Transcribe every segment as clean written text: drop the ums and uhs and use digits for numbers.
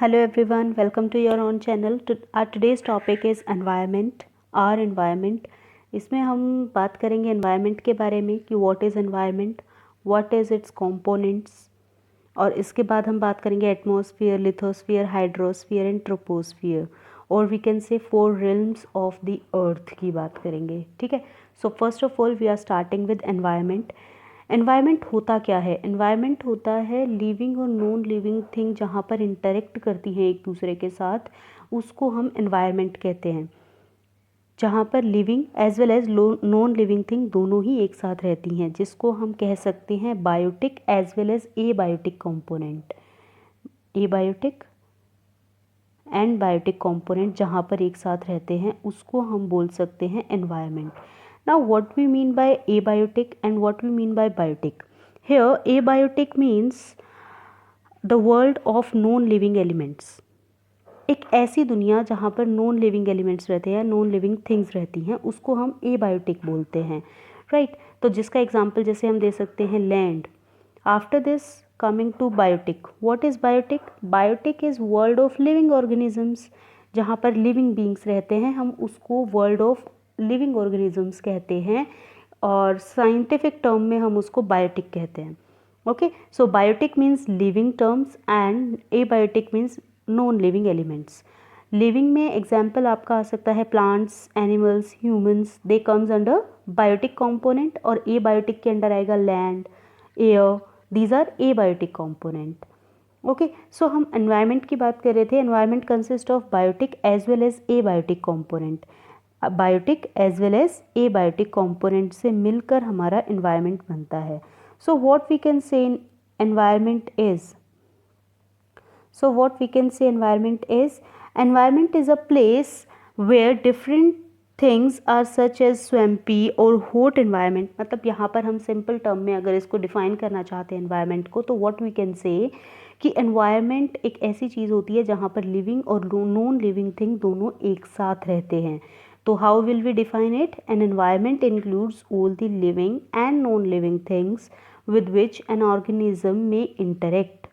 Hello everyone, welcome to your own channel. Our today's topic is environment, our environment. इसमें हम बात करेंगे environment के बारे में कि what is environment, what is its components, और इसके बाद हम बात करेंगे atmosphere, lithosphere, hydrosphere and troposphere, और we can say 4 realms of the earth की बात करेंगे. ठीक है. So first of all we are starting with environment. Environment होता क्या है? एनवायरनमेंट होता है लिविंग और नॉन लिविंग थिंग जहाँ पर इंटरेक्ट करती हैं एक दूसरे के साथ, उसको हम एनवायरनमेंट कहते हैं. जहाँ पर living as well as non living thing दोनों ही एक साथ रहती हैं, जिसको हम कह सकते हैं biotic as well as abiotic component. Abiotic and biotic component जहाँ पर एक साथ रहते हैं उसको हम बोल सकते हैं environment. Now what we mean by abiotic and what we mean by biotic? Here abiotic means the world of non-living elements. एक ऐसी दुनिया जहाँ पर नॉन लिविंग एलिमेंट्स रहते हैं, नॉन लिविंग थिंग्स रहती हैं, उसको हम एबायोटिक बोलते हैं. राइट. तो जिसका एग्जांपल जैसे हम दे सकते हैं land. After this coming to biotic. What is biotic? Biotic is world of living organisms. जहाँ पर लिविंग बींग्स रहते हैं हम उसको वर्ल्ड ऑफ लिविंग ऑर्गेनिजम्स कहते हैं, और साइंटिफिक टर्म में हम उसको बायोटिक कहते हैं. Okay. So biotic means living terms and abiotic means non living elements. Living में एग्जाम्पल आपका आ सकता है plants, animals, humans, they comes under biotic component, और एबायोटिक के अंडर आएगा land, air, these are abiotic component. Okay. So हम environment की बात कर रहे थे. Environment consist of biotic as well as abiotic component. Biotic as well as abiotic component से मिलकर हमारा एनवायरनमेंट बनता है. So what we can say environment is environment is a place where different things are such as swampy or hot environment. मतलब यहाँ पर हम simple term में अगर इसको डिफाइन करना चाहते हैं एनवायरनमेंट को, तो व्हाट वी कैन से कि एनवायरनमेंट एक ऐसी चीज़ होती है जहाँ पर लिविंग और नॉन लिविंग थिंग दोनों एक साथ रहते हैं. तो how will we define it? An environment includes all the living and non living things with which an organism में इंटरेक्ट.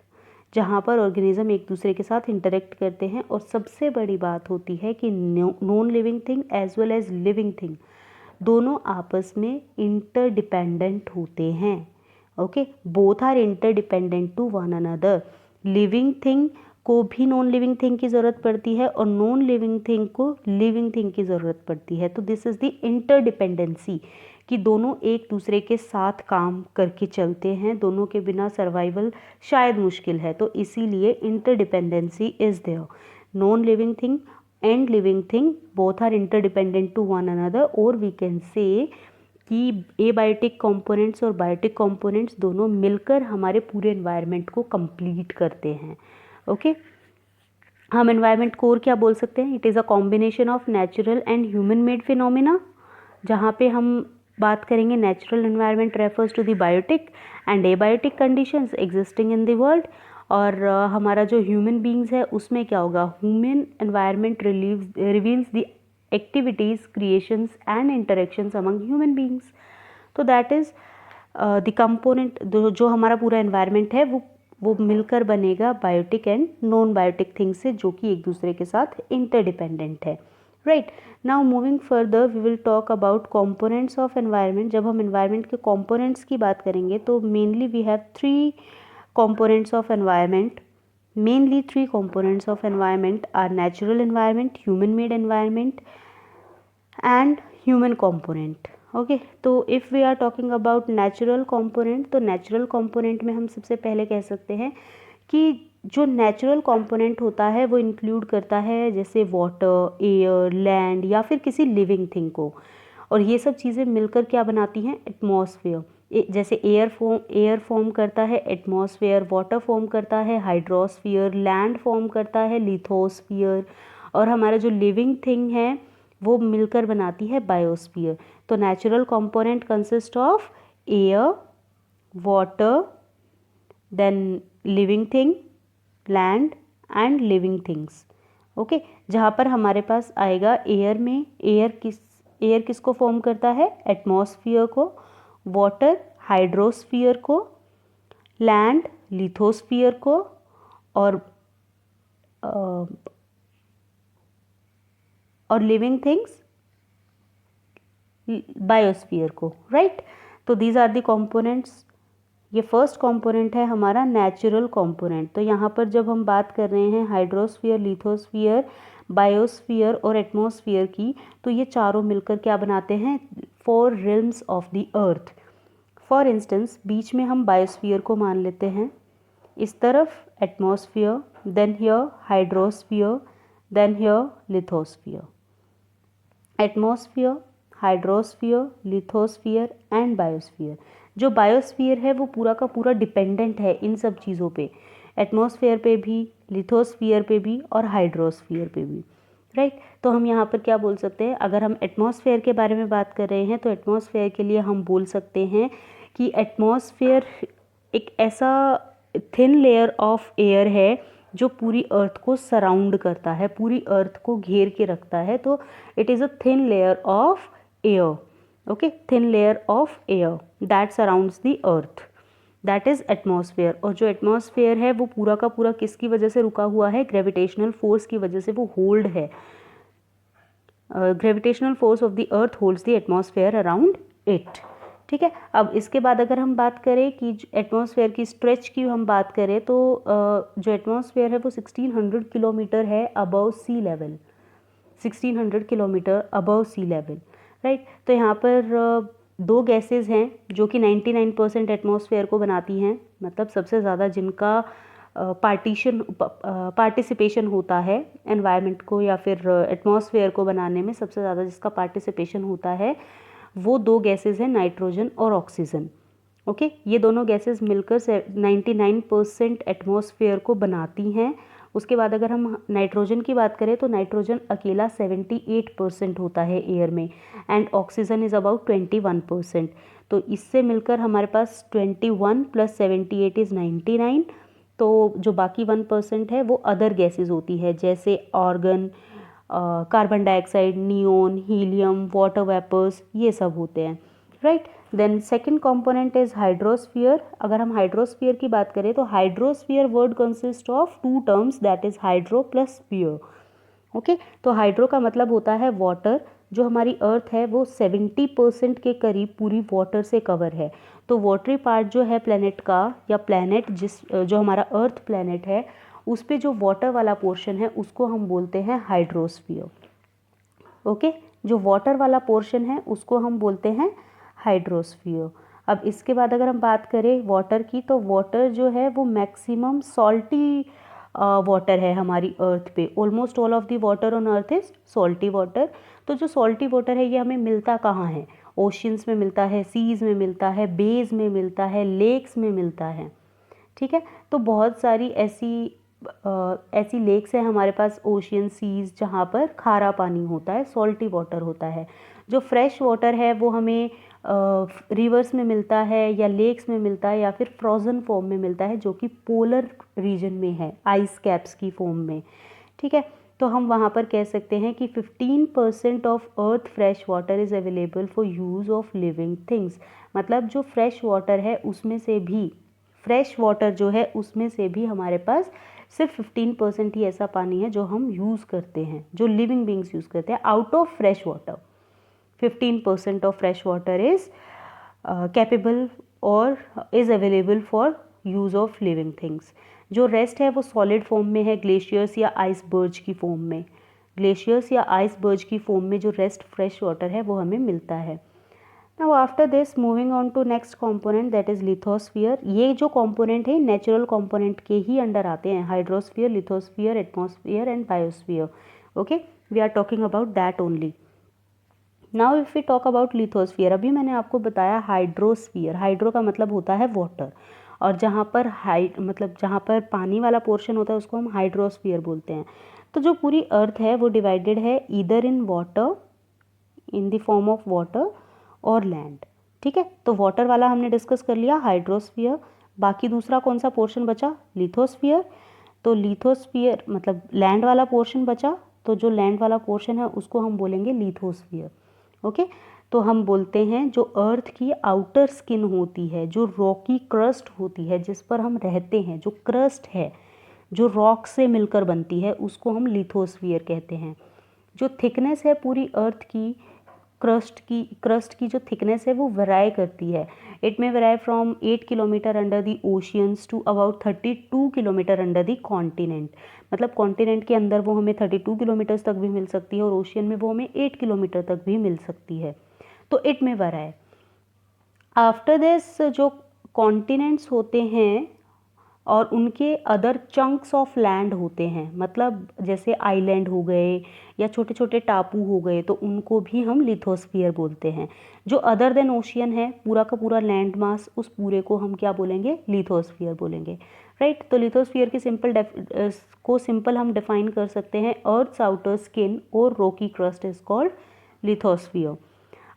जहाँ पर ऑर्गेनिज्म एक दूसरे के साथ इंटरेक्ट करते हैं. और सबसे बड़ी बात होती है कि non living thing as well as living thing दोनों आपस में इंटरडिपेंडेंट होते हैं. Okay. Both are interdependent to one another. Living thing को भी नॉन लिविंग थिंग की ज़रूरत पड़ती है और नॉन लिविंग थिंग को लिविंग थिंग की ज़रूरत पड़ती है. तो दिस इज़ द इंटरडिपेंडेंसी कि दोनों एक दूसरे के साथ काम करके चलते हैं. दोनों के बिना सर्वाइवल शायद मुश्किल है. तो इसीलिए interdependency is there. Non living thing and living thing both are interdependent to one another. और वी कैन से कि एबायोटिक कंपोनेंट्स और बायोटिक कंपोनेंट्स दोनों मिलकर हमारे पूरे एनवायरनमेंट को कंप्लीट करते हैं. ओके. हम एनवायरनमेंट को और क्या बोल सकते हैं? It is a combination of natural and human made phenomena. जहाँ पे हम बात करेंगे natural environment refers to the biotic and abiotic conditions existing in the world. और हमारा जो ह्यूमन बींग्स है उसमें क्या होगा? Human environment reveals the activities, creations and interactions among human beings. तो दैट इज़ द कंपोनेंट. जो हमारा पूरा एनवायरनमेंट है वो मिलकर बनेगा biotic and non biotic things से, जो कि एक दूसरे के साथ इंटरडिपेंडेंट है. Right. Now moving further we will talk about components of environment. जब हम एनवायरनमेंट के कंपोनेंट्स की बात करेंगे तो mainly we have 3 components of environment. Mainly 3 components of environment are natural environment, human made environment and human component. Okay. तो if we are talking about natural component, तो natural component में हम सबसे पहले कह सकते हैं कि जो नेचुरल कंपोनेंट होता है वो इंक्लूड करता है जैसे वाटर, एयर, लैंड या फिर किसी लिविंग थिंग को. और ये सब चीज़ें मिलकर क्या बनाती हैं? एटमॉस्फेयर. जैसे एयर फॉर्म करता है एटमॉस्फेयर, वाटर फॉर्म करता है हाइड्रोस्फीयर, लैंड फॉर्म करता है लिथोस्फीयर, और हमारा जो लिविंग थिंग है वो मिलकर बनाती है बायोस्फीयर. तो natural component consist of air, water, then living thing, land and living things. Okay. जहाँ पर हमारे पास आएगा एयर में, एयर किसको फॉर्म करता है? एटमॉस्फियर को, वाटर हाइड्रोस्फीयर को, लैंड लिथोस्फीयर को, और और लिविंग थिंग्स बायोस्फीयर को, राइट। तो दीज आर द कंपोनेंट्स। ये फर्स्ट कंपोनेंट है हमारा नेचुरल कंपोनेंट। तो यहाँ पर जब हम बात कर रहे हैं हाइड्रोस्फीयर, लिथोस्फीयर, बायोस्फीयर और एटमॉस्फेयर की, तो ये चारों मिलकर क्या बनाते हैं, 4 realms of the earth. For instance बीच में हम बायोस्फीयर को मान लेते हैं, इस तरफ atmosphere, then here hydrosphere, then here lithosphere. Atmosphere, hydrosphere, lithosphere and biosphere. जो बायोस्फीयर है वो पूरा का पूरा डिपेंडेंट है इन सब चीज़ों पे, एटमॉस्फेयर पे भी, लिथोस्फीयर पे भी और हाइड्रोस्फीयर पे भी, राइट। तो हम यहाँ पर क्या बोल सकते हैं, अगर हम एटमॉस्फेयर के बारे में बात कर रहे हैं तो एटमॉस्फेयर के लिए हम बोल सकते हैं कि एटमॉस्फेयर एक ऐसा थिन लेयर ऑफ एयर है जो पूरी अर्थ को सराउंड करता है, पूरी अर्थ को घेर के रखता है। तो it is a thin layer of air, okay, thin layer of air that surrounds the earth, that is atmosphere. और जो एटमॉस्फेयर है वो पूरा का पूरा किसकी वजह से रुका हुआ है, ग्रेविटेशनल फोर्स की वजह से वो होल्ड है। Gravitational force of the earth holds the atmosphere around it, ठीक है। अब इसके बाद अगर हम बात करें कि एटमॉस्फेयर की स्ट्रेच की हम बात करें तो जो एटमॉस्फेयर है वो 1600 किलोमीटर है above sea level, 1600 kilometre above sea level, right. तो यहाँ पर दो गैसेस हैं जो कि 99% एटमॉस्फेयर को बनाती हैं, मतलब सबसे ज़्यादा जिनका पार्टिसिपेशन होता है एनवायरनमेंट को या फिर एटमॉस्फेयर को बनाने में, सबसे ज़्यादा जिसका पार्टिसिपेशन होता है वो दो गैसेस हैं, नाइट्रोजन और ऑक्सीजन, ओके। ये दोनों गैसेस मिलकर 99% एटमॉस्फेयर को बनाती हैं। उसके बाद अगर हम नाइट्रोजन की बात करें तो नाइट्रोजन अकेला 78% होता है एयर में एंड ऑक्सीजन इज़ अबाउट 21%। तो इससे मिलकर हमारे पास 21 + 78 इज़ 99। तो जो बाकी 1% है वो अदर गैसेस होती है, जैसे argon, carbon dioxide, neon, helium, water vapours, ये सब होते हैं, right. Then second component is hydrosphere. अगर हम हाइड्रोस्फीयर की बात करें तो hydrosphere word consist of 2 terms, that is hydro plus sphere, okay. तो हाइड्रो का मतलब होता है वाटर। जो हमारी अर्थ है वो 70% के करीब पूरी वाटर से कवर है। तो वाटरी पार्ट जो है प्लेनेट का, या प्लेनेट जो हमारा अर्थ प्लेनेट है, उस पे जो वाटर वाला पोर्शन है उसको हम बोलते हैं हाइड्रोस्फीयर, ओके। जो वाटर वाला पोर्शन है उसको हम बोलते हैं हाइड्रोस्फीयर। अब इसके बाद अगर हम बात करें वाटर की, तो वाटर जो है वो मैक्सिमम सॉल्टी वाटर है हमारी अर्थ पे। Almost all of the water on earth is salty water. तो जो सॉल्टी वाटर है ये हमें मिलता कहाँ है, ओशियंस में मिलता है, सीज में मिलता है, बेज में मिलता है, लेक्स में मिलता है, ठीक है। तो बहुत सारी ऐसी लेक्स हैं हमारे पास, ओशियन, सीज, जहाँ पर खारा पानी होता है, सॉल्टी वाटर होता है। जो फ्रेश वाटर है वो हमें रिवर्स में मिलता है या लेक्स में मिलता है या फिर फ्रोज़न फॉर्म में मिलता है, जो कि पोलर रीजन में है, आइस कैप्स की फॉर्म में, ठीक है। तो हम वहाँ पर कह सकते हैं कि 15% of earth fresh water is available for use of living things. मतलब जो फ्रेश वाटर है उसमें से भी, फ्रेश वाटर जो है उसमें से भी हमारे पास सिर्फ 15% ही ऐसा पानी है जो हम यूज़ करते हैं, जो लिविंग बींग्स यूज़ करते हैं। Out of fresh water 15% of fresh water is capable और is available for use of living things. जो रेस्ट है वो सॉलिड फॉर्म में है, ग्लेशियर्स या आइसबर्ज की फॉर्म में। ग्लेशियर्स या आइसबर्ज की फॉर्म में जो रेस्ट फ्रेश वाटर है वो हमें मिलता है। Now after this moving on to next component, that is lithosphere. ये जो कंपोनेंट है नेचुरल कंपोनेंट के ही अंडर आते हैं, hydrosphere, lithosphere, atmosphere and biosphere, okay. We are talking about that only. Now if we talk about lithosphere, अभी मैंने आपको बताया हाइड्रोस्फीयर। हाइड्रो का मतलब होता है वाटर, और जहाँ पर मतलब जहाँ पर पानी वाला पोर्शन होता है उसको हम हाइड्रोस्फीयर बोलते हैं। तो जो पूरी अर्थ है वो डिवाइडेड है either in water, in the form of water, और लैंड, ठीक है। तो वाटर वाला हमने डिस्कस कर लिया, हाइड्रोस्फीयर। बाकी दूसरा कौन सा पोर्शन बचा, लिथोस्फीयर। तो लिथोस्फीयर मतलब लैंड वाला पोर्शन बचा, तो जो लैंड वाला पोर्शन है उसको हम बोलेंगे लिथोस्फीयर, ओके। तो हम बोलते हैं जो अर्थ की आउटर स्किन होती है, जो रॉकी क्रस्ट होती है जिस पर हम रहते हैं, जो क्रस्ट है, जो रॉक से मिलकर बनती है उसको हम लिथोस्फीयर कहते हैं। जो थिकनेस है पूरी अर्थ की क्रस्ट की जो थिकनेस है वो वेराई करती है। It may vary from 8 kilometre under the oceans to about 32 kilometre under the continent. मतलब कॉन्टिनेंट के अंदर वो हमें 32 किलोमीटर्स तक भी मिल सकती है और ओशियन में वो हमें 8 किलोमीटर तक भी मिल सकती है। तो इट मे वेराई। आफ्टर दिस जो कॉन्टिनेंट्स होते हैं और उनके अदर चंक्स ऑफ लैंड होते हैं, मतलब जैसे आइलैंड हो गए या छोटे छोटे टापू हो गए, तो उनको भी हम लिथोस्फीयर बोलते हैं। जो अदर देन ओशियन है, पूरा का पूरा लैंड मास, उस पूरे को हम क्या बोलेंगे? लिथोस्फीयर बोलेंगे, राइट। तो लिथोस्फीयर की सिंपल हम डिफाइन कर सकते हैं, अर्थ्स आउटर स्किन और rocky crust is called lithosphere.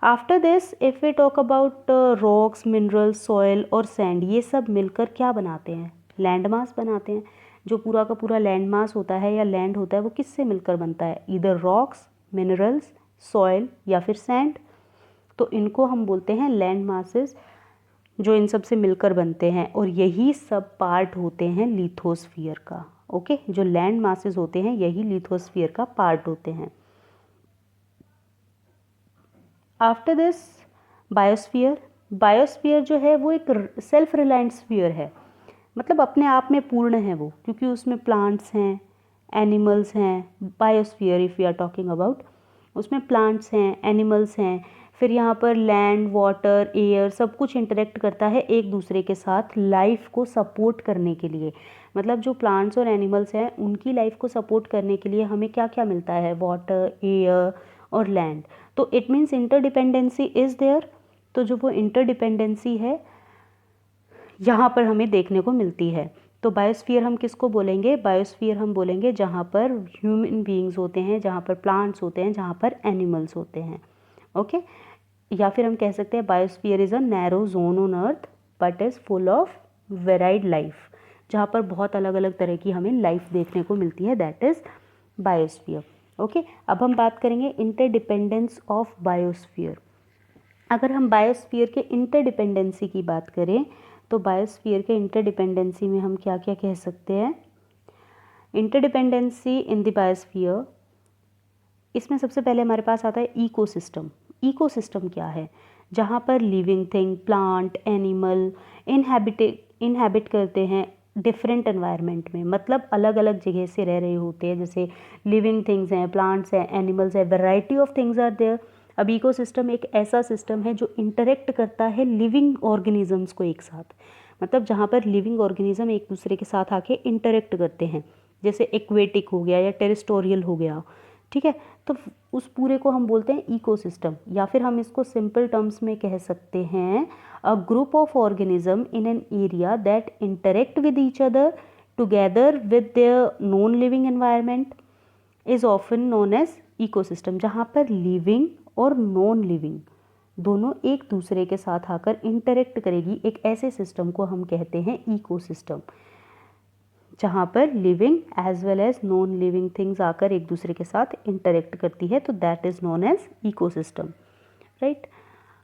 After this if we talk about rocks, minerals, soil और सैंड, ये सब मिलकर क्या बनाते हैं? लैंड मास बनाते हैं। जो पूरा का पूरा लैंड मास होता है या लैंड होता है वो किससे मिलकर बनता है? इधर रॉक्स, मिनरल्स, सॉयल या फिर सैंड। तो इनको हम बोलते हैं लैंड मासेस, जो इन सब से मिलकर बनते हैं, और यही सब पार्ट होते हैं लिथोस्फीयर का। ओके, जो लैंड मासेस होते हैं यही लिथोस्फीयर का पार्ट होते हैं। After this biosphere. बायोस्फीयर जो है वो एक सेल्फ रिलायंट स्फीयर है, मतलब अपने आप में पूर्ण है वो, क्योंकि उसमें प्लांट्स हैं, एनिमल्स हैं। Biosphere if we are talking about, उसमें प्लांट्स हैं, एनिमल्स हैं, फिर यहाँ पर लैंड, वाटर, एयर सब कुछ इंटरेक्ट करता है एक दूसरे के साथ लाइफ को सपोर्ट करने के लिए। मतलब जो प्लांट्स और एनिमल्स हैं उनकी लाइफ को सपोर्ट करने के लिए हमें क्या क्या मिलता है? वाटर, एयर और लैंड। तो it means interdependency is there. तो जो वो इंटरडिपेंडेंसी है यहाँ पर हमें देखने को मिलती है। तो बायोस्फीयर हम किसको बोलेंगे? बायोस्फीयर हम बोलेंगे जहाँ पर ह्यूमन बीइंग्स होते हैं, जहाँ पर प्लांट्स होते हैं, जहाँ पर एनिमल्स होते हैं। ओके, या फिर हम कह सकते हैं biosphere is a narrow zone on earth but is full of varied life, जहाँ पर बहुत अलग अलग तरह की हमें लाइफ देखने को मिलती है, दैट इज़ बायोस्फीयर। ओके, अब हम बात करेंगे इंटरडिपेंडेंस ऑफ बायोस्फीयर। अगर हम बायोस्फीयर के इंटरडिपेंडेंसी की बात करें तो बायोस्फीयर के इंटरडिपेंडेंसी में हम क्या क्या कह सकते हैं? इंटरडिपेंडेंसी इन द बायोस्फीयर, इसमें सबसे पहले हमारे पास आता है इकोसिस्टम। इकोसिस्टम क्या है? जहाँ पर living thing, plant, animal inhabit करते हैं डिफरेंट एनवायरनमेंट में, मतलब अलग अलग जगह से रह रहे होते हैं। जैसे लिविंग थिंग्स हैं, प्लांट्स हैं, एनिमल्स हैं, variety of things are there. अब इकोसिस्टम एक ऐसा सिस्टम है जो इंटरेक्ट करता है लिविंग ऑर्गेनिजम्स को एक साथ, मतलब जहाँ पर लिविंग ऑर्गेनिज्म एक दूसरे के साथ आके इंटरेक्ट करते हैं, जैसे एक्वेटिक हो गया या टेरेस्टोरियल हो गया, ठीक है। तो उस पूरे को हम बोलते हैं इकोसिस्टम, या फिर हम इसको सिंपल टर्म्स में कह सकते हैं a group of organism in an area that interact with each other together with their non living environment is often known as ecosystem. जहाँ पर लिविंग और नॉन लिविंग दोनों एक दूसरे के साथ आकर इंटरेक्ट करेगी, एक ऐसे सिस्टम को हम कहते हैं इकोसिस्टम। जहाँ पर living as well as non living things आकर एक दूसरे के साथ इंटरेक्ट करती है, तो that is known as ecosystem, right.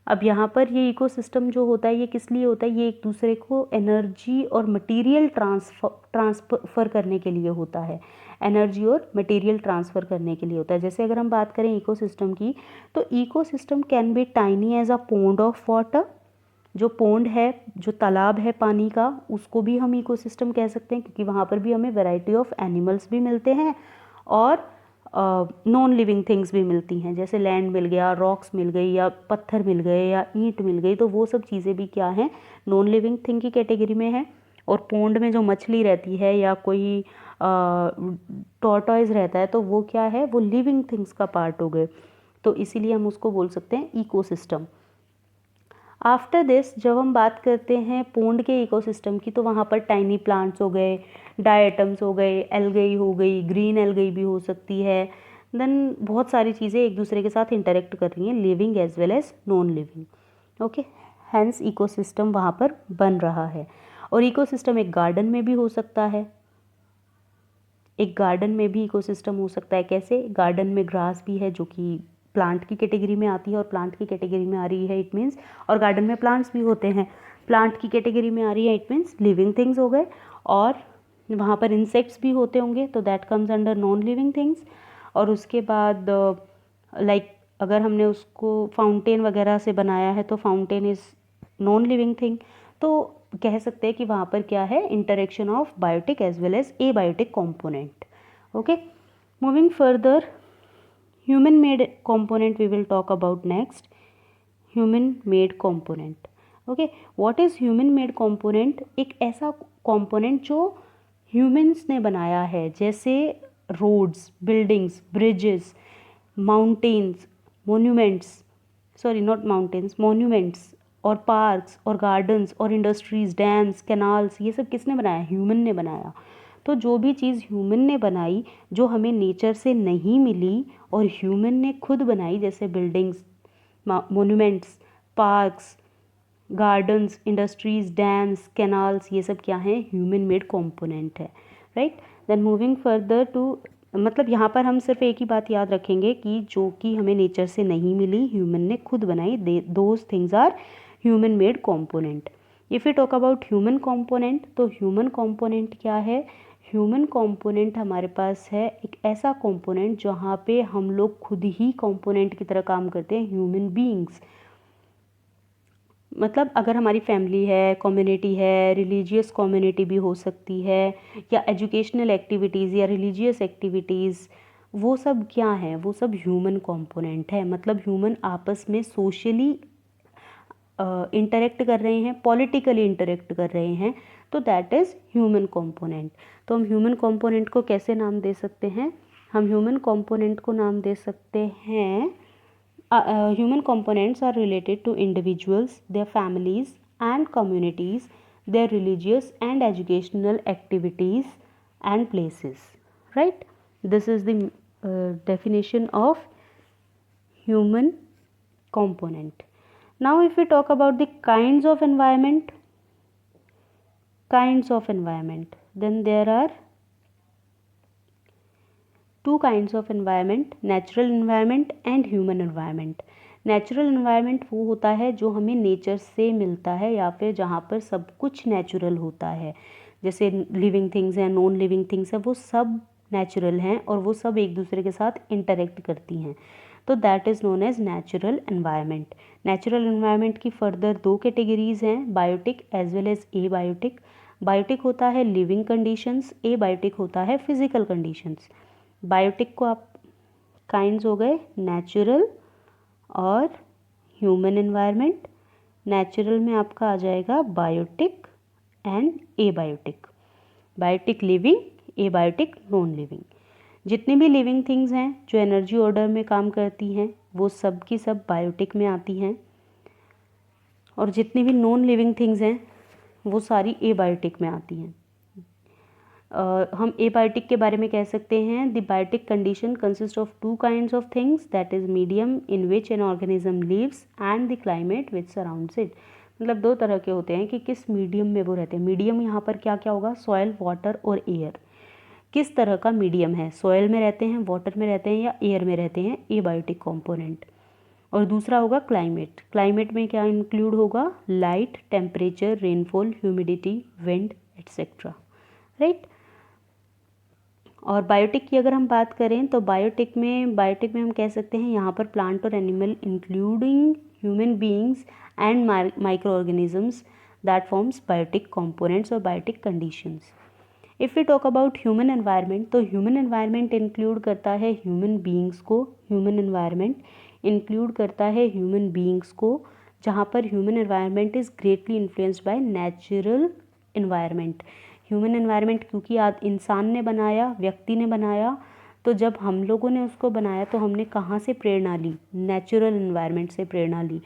अब यहाँ पर ये इकोसिस्टम जो होता है ये किस लिए होता है? ये एक दूसरे को एनर्जी और मटेरियल ट्रांसफ़र करने के लिए होता है, एनर्जी और मटेरियल ट्रांसफ़र करने के लिए होता है। जैसे अगर हम बात करें इकोसिस्टम की, तो ecosystem can be tiny as a pond of water. जो पोंड है, जो तालाब है पानी का, उसको भी हम इकोसिस्टम कह सकते हैं, क्योंकि वहाँ पर भी हमें वैरायटी ऑफ एनिमल्स भी मिलते हैं और नॉन लिविंग थिंग्स भी मिलती हैं। जैसे लैंड मिल गया, रॉक्स मिल गई, या पत्थर मिल गए, या ईंट मिल गई, तो वो सब चीज़ें भी क्या हैं? नॉन लिविंग थिंग की कैटेगरी में है। और पोंड में जो मछली रहती है या कोई टॉर्टॉइज रहता है, तो वो क्या है? वो लिविंग थिंग्स का पार्ट हो गए, तो इसीलिए हम उसको बोल सकते हैं इकोसिस्टम। आफ्टर दिस जब हम बात करते हैं पोंड के इकोसिस्टम की, तो वहाँ पर टाइनी प्लांट्स हो गए, डायटम्स हो गए, एल्गेई हो गई, ग्रीन एल्गेई भी हो सकती है, देन बहुत सारी चीज़ें एक दूसरे के साथ इंटरेक्ट कर रही हैं, living as well as non living. Okay, hence ecosystem वहाँ पर बन रहा है। और इकोसिस्टम एक गार्डन में भी हो सकता है, एक गार्डन में भी इकोसिस्टम हो सकता है। कैसे? गार्डन में ग्रास भी है जो कि प्लांट की कैटेगरी में आती है, और प्लांट की कैटेगरी में आ रही है इट मीन्स, और गार्डन में प्लांट्स भी होते हैं, प्लांट की कैटेगरी में आ रही है इट मीन्स लिविंग थिंग्स हो गए, और वहाँ पर इंसेक्ट्स भी होते होंगे, तो that comes under non living things. और उसके बाद लाइक अगर हमने उसको फाउंटेन वगैरह से बनाया है तो fountain is non living thing. तो कह सकते हैं कि वहाँ पर क्या है, interaction of biotic as well as abiotic component. Okay, moving further, human made component we will talk about next, human made component. Okay, what is human made component? एक ऐसा कॉम्पोनेंट जो ह्यूमंस ने बनाया है, जैसे roads, buildings, bridges, mountains, monuments, sorry not mountains, monuments, और parks और gardens और इंडस्ट्रीज, डैम्स, कैनाल्स, ये सब किसने बनाया? ह्यूमन ने बनाया। तो जो भी चीज़ ह्यूमन ने बनाई, जो हमें नेचर से नहीं मिली और ह्यूमन ने खुद बनाई, जैसे buildings, monuments, parks, gardens, industries, dams, canals, ये सब क्या है? ह्यूमन मेड कॉम्पोनेंट है, right. Then moving further to, मतलब यहाँ पर हम सिर्फ एक ही बात याद रखेंगे कि जो कि हमें नेचर से नहीं मिली, ह्यूमन ने खुद बनाई, those things are human made component. If you talk about human component, तो ह्यूमन कॉम्पोनेंट क्या है? ह्यूमन कॉम्पोनेंट हमारे पास है एक ऐसा कॉम्पोनेंट जहाँ पे हम लोग खुद ही कॉम्पोनेंट की तरह काम करते हैं, ह्यूमन बीइंग्स। मतलब अगर हमारी फैमिली है, कम्युनिटी है, रिलीजियस कम्युनिटी भी हो सकती है, या एजुकेशनल एक्टिविटीज़ या रिलीजियस एक्टिविटीज़, वो सब क्या है? वो सब ह्यूमन कंपोनेंट है। मतलब ह्यूमन आपस में सोशली इंटरेक्ट कर रहे हैं, पॉलिटिकली इंटरेक्ट कर रहे हैं, तो दैट इज़ ह्यूमन कंपोनेंट। तो हम ह्यूमन कंपोनेंट को कैसे नाम दे सकते हैं? हम ह्यूमन कंपोनेंट को नाम दे सकते हैं, human components are related to individuals, their families and communities, their religious and educational activities and places, right? This is the definition of human component. Now if we talk about the kinds of environment, then there are two kinds of environment, natural environment and human environment. Natural environment वो होता है जो हमें nature से मिलता है, या फिर जहाँ पर सब कुछ नेचुरल होता है, जैसे लिविंग थिंग्स हैं, नॉन लिविंग थिंग्स हैं, वो सब नेचुरल हैं और वो सब एक दूसरे के साथ इंटरेक्ट करती हैं, तो that is known as natural environment. Natural environment की फर्दर दो कैटेगरीज हैं, biotic as well as a biotic. Biotic होता है लिविंग कंडीशंस, ए बायोटिक होता है फिजिकल कंडीशंस। बायोटिक को आप काइंड्स हो गए नेचुरल और ह्यूमन एनवायरनमेंट। नेचुरल में आपका आ जाएगा biotic and abiotic. Biotic living, abiotic non living. जितनी भी लिविंग थिंग्स हैं जो एनर्जी ऑर्डर में काम करती हैं, वो सब की सब बायोटिक में आती हैं, और जितनी भी नॉन लिविंग थिंग्स हैं वो सारी एबायोटिक में आती हैं। हम एबायोटिक के बारे में कह सकते हैं, the biotic condition consist of two kinds of things, that is medium in which an organism lives and the climate which surrounds it. मतलब दो तरह के होते हैं कि किस मीडियम में वो रहते हैं। मीडियम यहाँ पर क्या क्या होगा? सॉयल, वाटर और एयर। किस तरह का मीडियम है? सॉयल में रहते हैं, वाटर में रहते हैं, या एयर में रहते हैं, एबायोटिक कॉम्पोनेंट। और दूसरा होगा क्लाइमेट। क्लाइमेट में क्या इंक्लूड होगा? Light, temperature, rainfall, humidity, wind etcetera, right. और बायोटिक की अगर हम बात करें तो बायोटिक में हम कह सकते हैं यहाँ पर प्लांट और animal including human beings and microorganisms that forms biotic components और biotic conditions. If we talk about human environment, तो ह्यूमन एनवायरनमेंट इंक्लूड करता है ह्यूमन बीइंग्स को। ह्यूमन एनवायरनमेंट इंक्लूड करता है ह्यूमन बीइंग्स को, जहाँ पर human environment is greatly influenced by natural environment. Human environment क्योंकि आज इंसान ने बनाया, व्यक्ति ने बनाया, तो जब हम लोगों ने उसको बनाया तो हमने कहाँ से प्रेरणा ली? नेचुरल एनवायरनमेंट से प्रेरणा ली।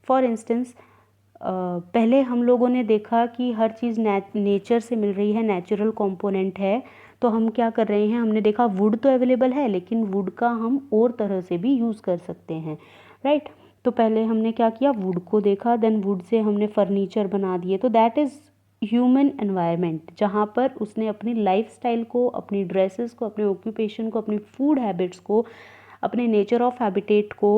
फॉर इंस्टेंस, पहले हम लोगों ने देखा कि हर चीज़ नेचर से मिल रही है, नेचुरल कंपोनेंट है, तो हम क्या कर रहे हैं? हमने देखा वुड तो अवेलेबल है, लेकिन वुड का हम और तरह से भी यूज़ कर सकते हैं, राइट। तो पहले हमने क्या किया? वुड को देखा, देन वुड से हमने फर्नीचर बना दिए, तो दैट इज़ ह्यूमन एनवायरनमेंट, जहाँ पर उसने अपनी लाइफस्टाइल को, अपनी ड्रेसेस को, अपने ऑक्यूपेशन को, अपनी फूड हैबिट्स को, अपने नेचर ऑफ हैबिटेट को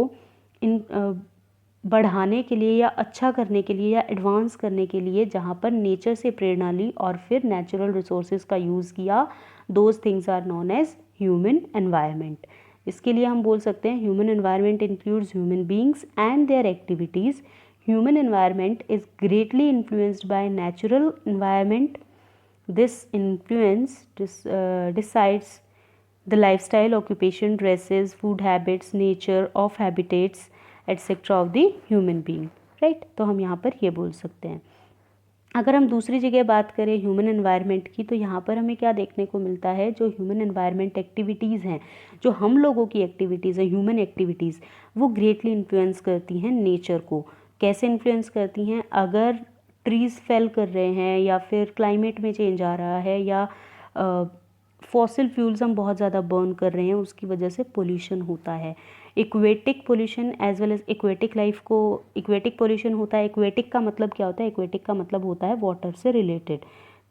बढ़ाने के लिए या अच्छा करने के लिए या एडवांस करने के लिए जहाँ पर नेचर से प्रेरणा ली और फिर नेचुरल रिसोर्सेज का यूज़ किया, those things are known as human environment. इसके लिए हम बोल सकते हैं human environment includes human beings and their activities. Human environment is greatly influenced by natural environment. This influence decides the lifestyle, occupation, dresses, food habits, nature of habitats, etc. of the human being, right? तो हम यहाँ पर ये बोल सकते हैं। अगर हम दूसरी जगह बात करें ह्यूमन एनवायरनमेंट की, तो यहाँ पर हमें क्या देखने को मिलता है, जो ह्यूमन एनवायरनमेंट एक्टिविटीज़ हैं, जो हम लोगों की एक्टिविटीज़ हैं, ह्यूमन एक्टिविटीज़, वो ग्रेटली इन्फ्लुएंस करती हैं नेचर को। कैसे इन्फ्लुएंस करती हैं? अगर ट्रीज़ फेल कर रहे हैं या फिर क्लाइमेट में चेंज आ रहा है या फॉसिल फ्यूल्स हम बहुत ज़्यादा बर्न कर रहे हैं, उसकी वजह से पोल्यूशन होता है। Aquatic pollution as well as aquatic life को, इक्वेटिक पोल्यूशन होता है। एक्वेटिक का मतलब क्या होता है? एक्वेटिक का मतलब होता है वाटर से रिलेटेड,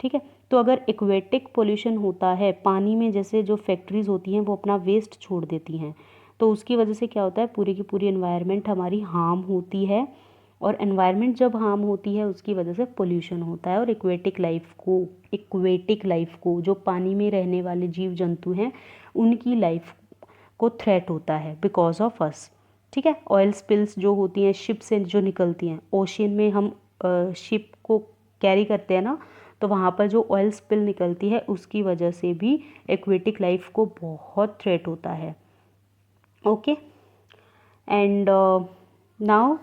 ठीक है। तो अगर एक्वेटिक पोल्यूशन होता है, पानी में जैसे जो फैक्ट्रीज़ होती हैं वो अपना वेस्ट छोड़ देती हैं, तो उसकी वजह से क्या होता है, पूरी की पूरी एनवायरनमेंट हमारी हार्म होती है। और एनवायरनमेंट जब हार्म होती है उसकी वजह से पोल्यूशन होता है। और एक्वेटिक लाइफ को जो पानी में रहने वाले जीव जंतु हैं उनकी लाइफ को थ्रेट होता है बिकॉज ऑफ अस, ठीक है। ऑयल स्पिल्स जो होती हैं शिप से जो निकलती हैं, ओशियन में हम शिप को कैरी करते हैं ना, तो वहाँ पर जो ऑयल स्पिल निकलती है उसकी वजह से भी एक्वेटिक लाइफ को बहुत थ्रेट होता है। Okay, and now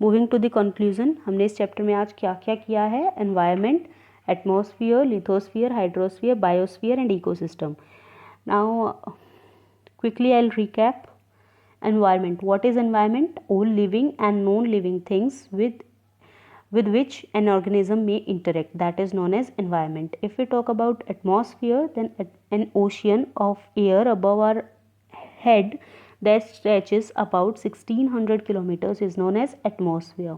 moving to the conclusion. हमने इस चैप्टर में आज क्या क्या किया है? Environment, atmosphere, lithosphere, hydrosphere, biosphere and ecosystem. Now quickly I'll recap. Environment. What is environment? All living and non-living things with which an organism may interact, that is known as environment. If we talk about atmosphere, then an ocean of air above our head that stretches about 1600 kilometers is known as atmosphere.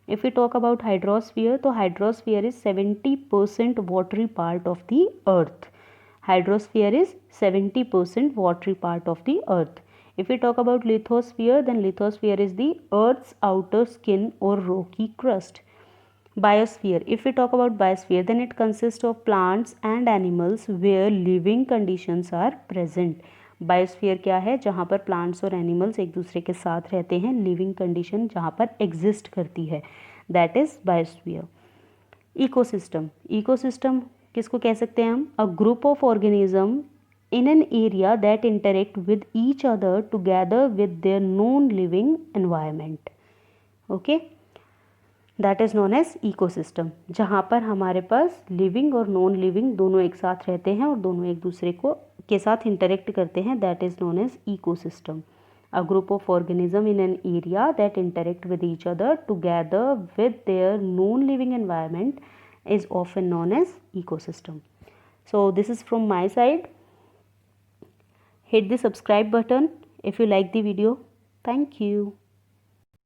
If we talk about hydrosphere, so hydrosphere is 70% watery part of the earth. Hydrosphere is 70% watery part of the earth. If we talk about lithosphere, then lithosphere is the earth's outer skin or rocky crust. Biosphere. If we talk about biosphere, then it consists of plants and animals where living conditions are present. Biosphere क्या है? जहाँ पर plants और animals एक दूसरे के साथ रहते हैं, लिविंग कंडीशन जहाँ पर एग्जिस्ट करती है, that is biosphere. Ecosystem. Ecosystem किसको कह सकते हैं हम? अ group of organism in an area that interact with each other together with their known living environment. Okay, that is known as ecosystem, जहाँ पर हमारे पास लिविंग और नॉन लिविंग दोनों एक साथ रहते हैं और दोनों एक दूसरे को के साथ इंटरेक्ट करते हैं, that is known as ecosystem. A group of organism in an area that interact with each other together with their known living environment is often known as ecosystem. So this is from my side. Hit the subscribe button if you like the video. Thank you.